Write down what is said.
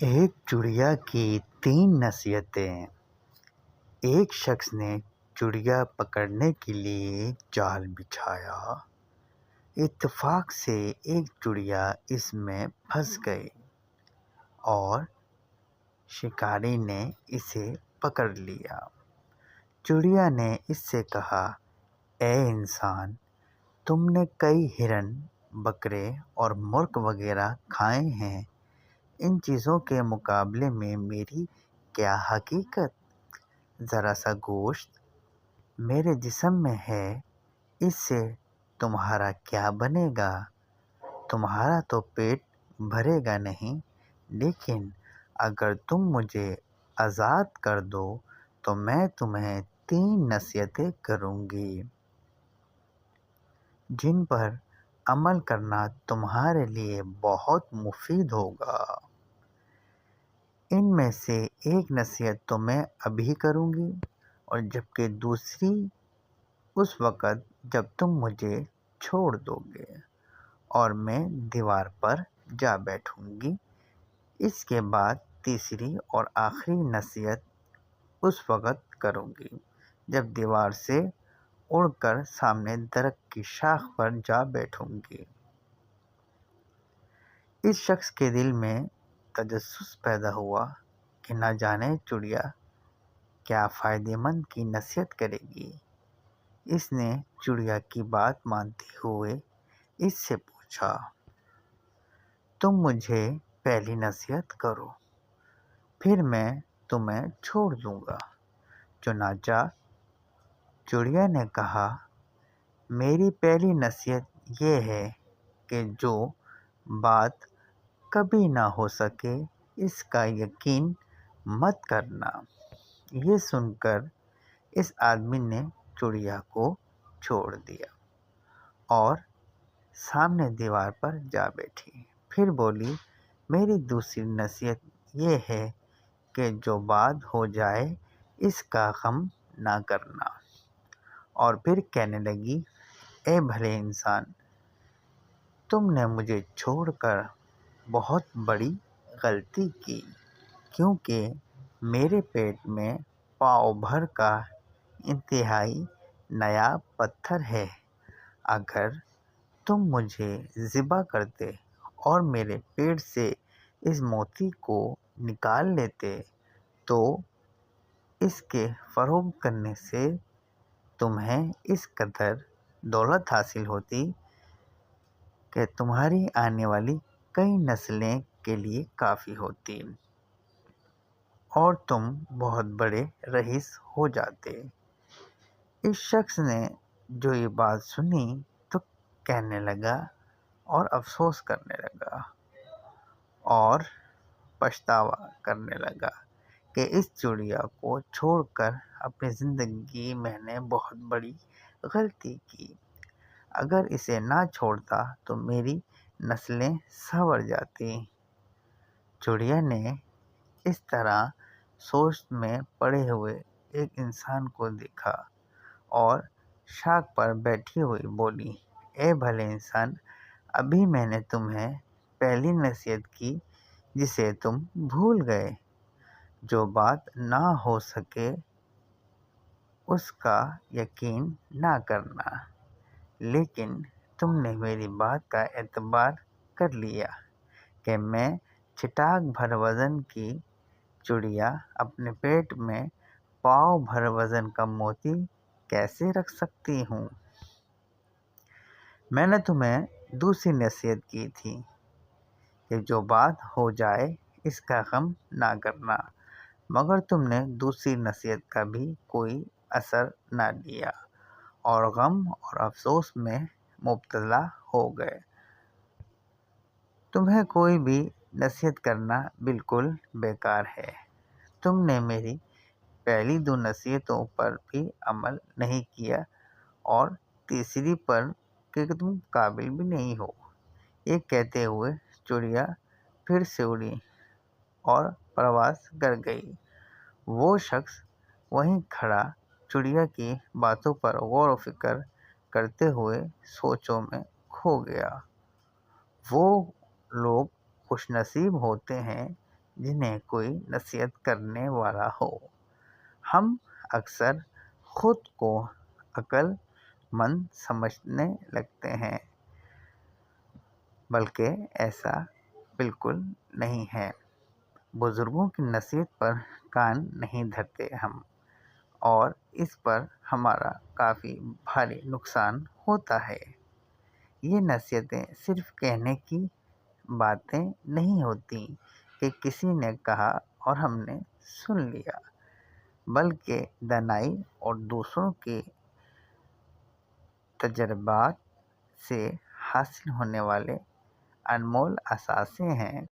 ایک چڑیا کی 3 نصیحتیں۔ ایک شخص نے چڑیا پکڑنے کے لیے جال بچھایا۔ اتفاق سے ایک چڑیا اس میں پھنس گئی اور شکاری نے اسے پکڑ لیا۔ چڑیا نے اس سے کہا، اے انسان، تم نے کئی ہرن، بکرے اور مرغ وغیرہ کھائے ہیں، ان چیزوں کے مقابلے میں میری کیا حقیقت؟ ذرا سا گوشت میرے جسم میں ہے، اس سے تمہارا کیا بنے گا؟ تمہارا تو پیٹ بھرے گا نہیں، لیکن اگر تم مجھے آزاد کر دو تو میں تمہیں 3 نصیحتیں کروں گی جن پر عمل کرنا تمہارے لیے بہت مفید ہوگا۔ ان میں سے ایک نصیحت تو میں ابھی کروں گی، اور جبکہ دوسری اس وقت جب تم مجھے چھوڑ دو گے اور میں دیوار پر جا بیٹھوں گی۔ اس کے بعد تیسری اور آخری نصیحت اس وقت کروں گی جب دیوار سے اڑ کر سامنے درخت کی شاخ پر جا بیٹھوں گی۔ اس شخص کے دل میں تجسس پیدا ہوا کہ نہ جانے چڑیا کیا فائدہ مند کی نصیحت کرے گی۔ اس نے چڑیا کی بات مانتے ہوئے اس سے پوچھا، تم مجھے پہلی نصیحت کرو، پھر میں تمہیں چھوڑ دوں گا۔ چنانچہ چڑیا نے کہا، میری پہلی نصیحت یہ ہے کہ جو بات کبھی نہ ہو سکے اس کا یقین مت کرنا۔ یہ سن کر اس آدمی نے چڑیا کو چھوڑ دیا اور سامنے دیوار پر جا بیٹھی۔ پھر بولی، میری دوسری نصیحت یہ ہے کہ جو بات ہو جائے اس کا غم نہ کرنا۔ اور پھر کہنے لگی، اے بھلے انسان، تم نے مجھے چھوڑ کر بہت بڑی غلطی کی، کیونکہ میرے پیٹ میں پاؤ بھر کا انتہائی نایاب پتھر ہے۔ اگر تم مجھے ذبح کرتے اور میرے پیٹ سے اس موتی کو نکال لیتے تو اس کے فروخت کرنے سے تمہیں اس قدر دولت حاصل ہوتی کہ تمہاری آنے والی کئی نسلیں کے لیے کافی ہوتی اور تم بہت بڑے رئیس ہو جاتے۔ اس شخص نے جو یہ بات سنی تو کہنے لگا اور افسوس کرنے لگا اور پچھتاوا کرنے لگا کہ اس چڑیا کو چھوڑ کر اپنی زندگی میں نے بہت بڑی غلطی کی۔ اگر اسے نہ چھوڑتا تو میری نسلیں سنور جاتی۔ چڑیا نے اس طرح سوچ میں پڑے ہوئے ایک انسان کو دیکھا اور شاخ پر بیٹھی ہوئی بولی، اے بھلے انسان، ابھی میں نے تمہیں پہلی نصیحت کی جسے تم بھول گئے۔ جو بات نہ ہو سکے اس کا یقین نہ کرنا، لیکن تم نے میری بات کا اعتبار کر لیا کہ میں چٹاک بھر وزن کی چڑیا اپنے پیٹ میں پاؤ بھر وزن کا موتی کیسے رکھ سکتی ہوں۔ میں نے تمہیں دوسری نصیحت کی تھی کہ جو بات ہو جائے اس کا غم نہ کرنا، مگر تم نے دوسری نصیحت کا بھی کوئی اثر نہ لیا اور غم اور افسوس میں مبتلا ہو گئے۔ تمہیں کوئی بھی نصیحت کرنا بالکل بیکار ہے۔ تم نے میری پہلی 2 نصیحتوں پر بھی عمل نہیں کیا اور تیسری پر کہ تم قابل بھی نہیں ہو۔ یہ کہتے ہوئے چڑیا پھر سے اڑی اور پرواز کر گئی۔ وہ شخص وہیں کھڑا چڑیا کی باتوں پر غور و فکر کرتے ہوئے سوچوں میں کھو گیا۔ وہ لوگ خوش نصیب ہوتے ہیں جنہیں کوئی نصیحت کرنے والا ہو۔ ہم اکثر خود کو عقل مند سمجھنے لگتے ہیں، بلکہ ایسا بالکل نہیں ہے۔ بزرگوں کی نصیحت پر کان نہیں دھرتے ہم، اور اس پر ہمارا کافی بھاری نقصان ہوتا ہے۔ یہ نصیحتیں صرف کہنے کی باتیں نہیں ہوتی کہ کسی نے کہا اور ہم نے سن لیا، بلکہ دانائی اور دوسروں کے تجربات سے حاصل ہونے والے انمول اثاثے ہیں۔